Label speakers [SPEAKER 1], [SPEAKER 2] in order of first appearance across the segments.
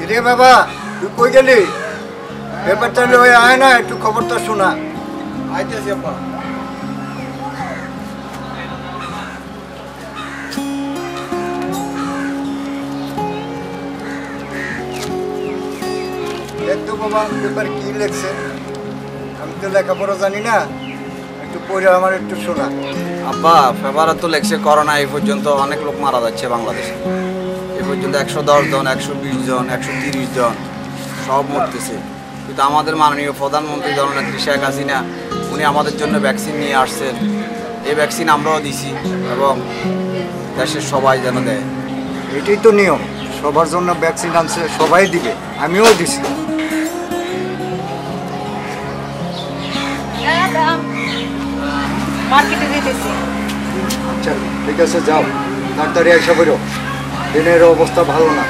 [SPEAKER 1] রে বাবা তুই কই গেলি? ব্যাপারটা লয়ে আয় না, একটু খবরটা শোনা।
[SPEAKER 2] আইতেছি আপা।
[SPEAKER 1] দেখ তো বাবা পেপার কি লেখছে, আমি তো লেখাপড়া জানি না, একটু পড়ে আমার একটু শোনা।
[SPEAKER 2] আব্বা পেপারে তো লেখছে করোনা এই পর্যন্ত অনেক লোক মারা যাচ্ছে বাংলাদেশে। এই পর্যন্ত 110 জন, 120 জন, 130 জন সব মরতেছে। কিন্তু আমাদের মাননীয় প্রধানমন্ত্রী জননেত্রী শেখ হাসিনা উনি আমাদের জন্য ভ্যাকসিন নিয়ে আসছেন। এই ভ্যাকসিন আমরাও দিছি এবং দেশের সবাই যেন দেয়।
[SPEAKER 1] এটাই তো নিয়ম, সবার জন্য ভ্যাকসিন আনছে, সবাই দিবে, আমিও দিছি।
[SPEAKER 3] মার্কেটে যেতেছি।
[SPEAKER 1] আচ্ছা ঠিক আছে, যাও তাড়াতাড়ি এসে বেরো, দিনের অবস্থা ভালো না।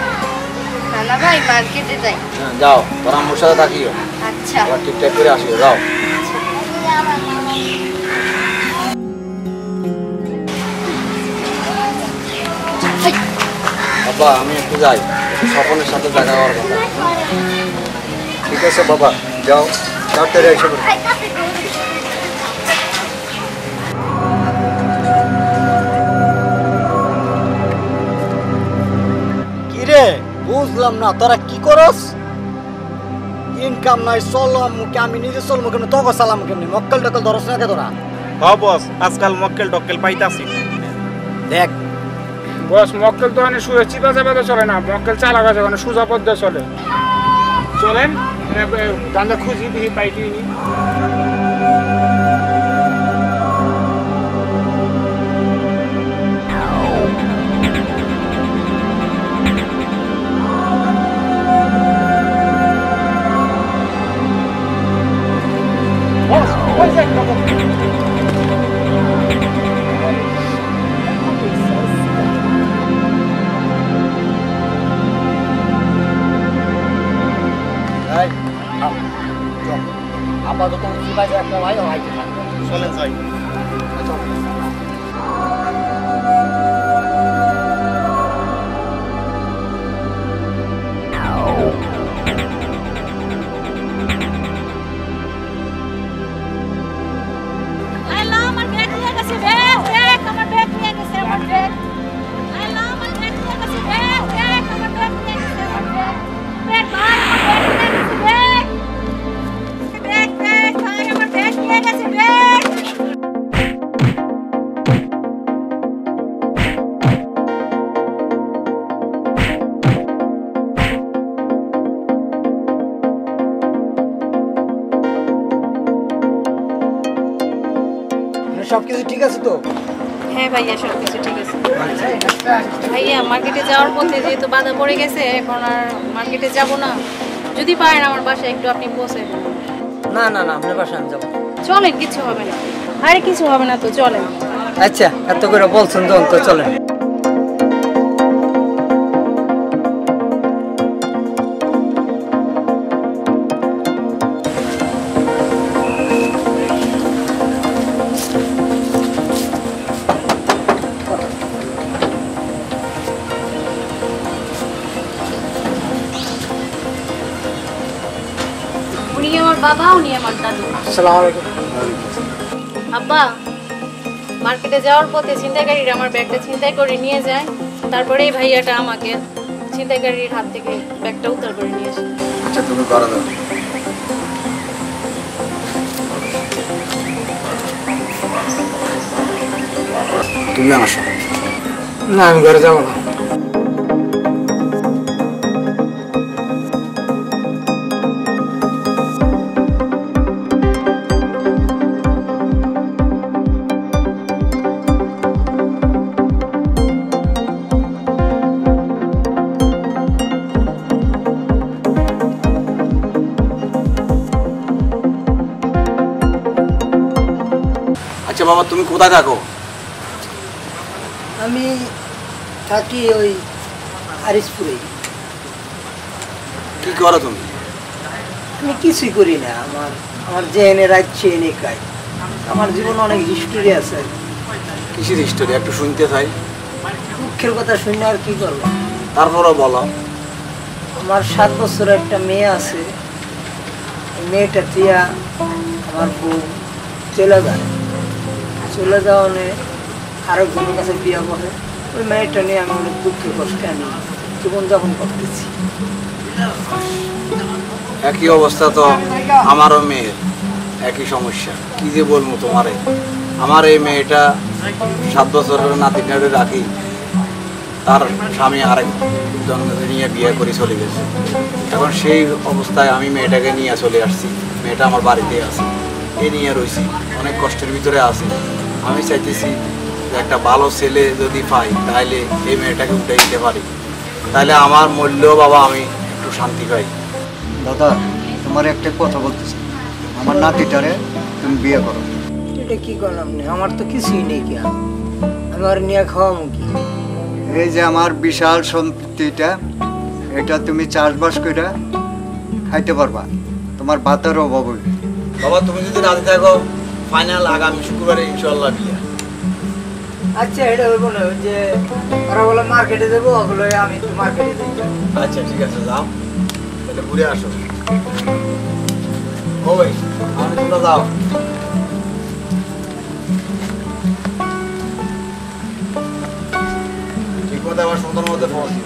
[SPEAKER 3] নানা ভাই মার্কেটে যাই।
[SPEAKER 2] যাও, তোরা আমার সাথে থাকিও।
[SPEAKER 3] আচ্ছা
[SPEAKER 2] আবার ঠিকঠাক করে আসিও, যাও। বাবা আমি একটু যাই, স্বপনের সাথে দেখা হওয়ার কথা।
[SPEAKER 1] ঠিক আছে বাবা, যাও তাড়াতাড়ি এসে বেরো। কিরে বুঝলাম না, তোরা কি করস? ইনকাম নাই, চললাম মুখে, আমি নিজে চলবো কেন, তোকে চালাম কেমনি? মক্কেল টক্কেল ধরস না কে তোরা?
[SPEAKER 4] বস আজকাল মক্কেল টক্কেল পাইতাছি।
[SPEAKER 1] দেখ
[SPEAKER 5] বস মক্কেল তো অনেক সুযোগ চিপা চাপাতে চলে না, মক্কেল চালা গাছে মানে সোজা পথে চলে। চলেন গান্দা খুঁজি দিই পাইটি নি।
[SPEAKER 1] আপাতত একটা ভাই হয়তো
[SPEAKER 4] চলেন যাই।
[SPEAKER 1] সবকিছু ঠিক আছে তো?
[SPEAKER 3] হ্যাঁ ভাইয়া সব কিছু ঠিক আছে। ভাইয়া মার্কেটে যাওয়ার পথে যেহেতু বাধা পড়ে গেছে, এখন আর মার্কেটে যাব না। যদি পারেন আমার বাসায় একটু আপনি পৌঁছে।
[SPEAKER 6] না না না, আপনার বাসায় আমি যাবো।
[SPEAKER 3] চলেন, কিছু হবে না। আরে কিছু হবে না তো, চলেন।
[SPEAKER 6] আচ্ছা এত করে বলছেন যখন তো চলেন।
[SPEAKER 3] উনি আমার বাবা, উনি আমার দাদু।
[SPEAKER 1] আসসালামু আলাইকুম।
[SPEAKER 3] আব্বা মার্কেটে যাওয়ার পথে ছিনতাইকারীরা আমার ব্যাগটা ছিনতাই করে নিয়ে যায়। তারপরে এই ভাইয়াটা আমাকে ছিনতাইকারীর হাত থেকে ব্যাগটা উদ্ধার করে নিয়ে আসে।
[SPEAKER 2] আচ্ছা তুমি করে দাও। তুমি আসো।
[SPEAKER 1] না আমি ঘরে যাবো না।
[SPEAKER 2] আচ্ছা বাবা তুমি কোথায় থাকো?
[SPEAKER 6] আমি থাকি ওই হারিসপুরে।
[SPEAKER 2] কি করো তুমি?
[SPEAKER 6] আমি কিছুই করি না, আমার আমার যে এনে রাখছে এনে খাই। আমার জীবনে অনেক হিস্টোরি আছে।
[SPEAKER 2] কিসের হিস্টোরি একটু শুনতে চাই।
[SPEAKER 6] দুঃখের কথা শুনে আর কি করবো।
[SPEAKER 2] তারপরও বলো।
[SPEAKER 6] আমার 7 বছরের একটা মেয়ে আছে। মেয়েটা তিয়া আমার বউ চলে যায়, চলে যাওয়ানে আরেকজনের কাছে বিয়ে করে। ওই মেয়েটা নিয়ে আমি অনেক দুঃখে কষ্টে আমি জীবনযাপন করতেছি।
[SPEAKER 2] একই অবস্থা তো আমারও মেয়ের, একই সমস্যা। কি যে বলবো তোমারে, আমার এই মেয়েটা 7 বছরের নাতিটারে রাখি, তার স্বামী আরেক জনকে নিয়ে বিয়ে করে চলে গেছে। এখন সেই অবস্থায় আমি মেয়েটাকে নিয়ে চলে আসছি। মেয়েটা আমার বাড়িতে আছে, এই নিয়ে রয়েছি, অনেক কষ্টের ভিতরে আছে। আমি চাইতেছি যে একটা ভালো ছেলে যদি পাই তাহলে এই মেয়েটাকে উঠে দিতে পারি, তাহলে আমার মূল্য বাবা আমি একটু শান্তি পাই।
[SPEAKER 1] দাদা, তোমার একটা কথা বলতেছি, আমার নাতিটারে তুমি বিয়ে করো।
[SPEAKER 6] এটা কি করলাম না, আমার তো কিছুই নেই। কি আমার নিয়ে খাওয়াবো কি?
[SPEAKER 1] এই যে আমার বিশাল সম্পত্তিটা, এটা তুমি চাষবাস করে খাইতে পারবা, তোমার ভাতের অভাব হইবে।
[SPEAKER 2] বাবা তুমি যদি রাজি থাকো, ফাইনাল আগামী শুক্রবারে ইনশাল্লাহ বিয়ে।
[SPEAKER 6] আচ্ছা, এটা হইবো না যে ওরা বলে মার্কেটে দেবো, ওগুলো আমি একটু মার্কেটে যাই।
[SPEAKER 2] আচ্ছা ঠিক আছে, যাও তাহলে ঘুরে আসো। ও ভাই আমি তোমরা যাও। ঠিক মতো আবার সুন্দর মধ্যে পৌঁছি।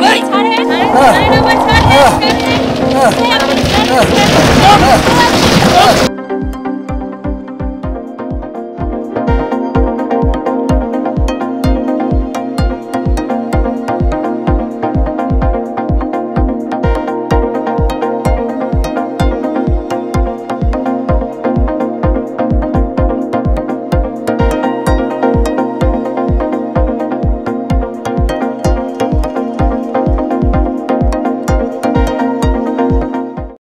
[SPEAKER 3] ভাই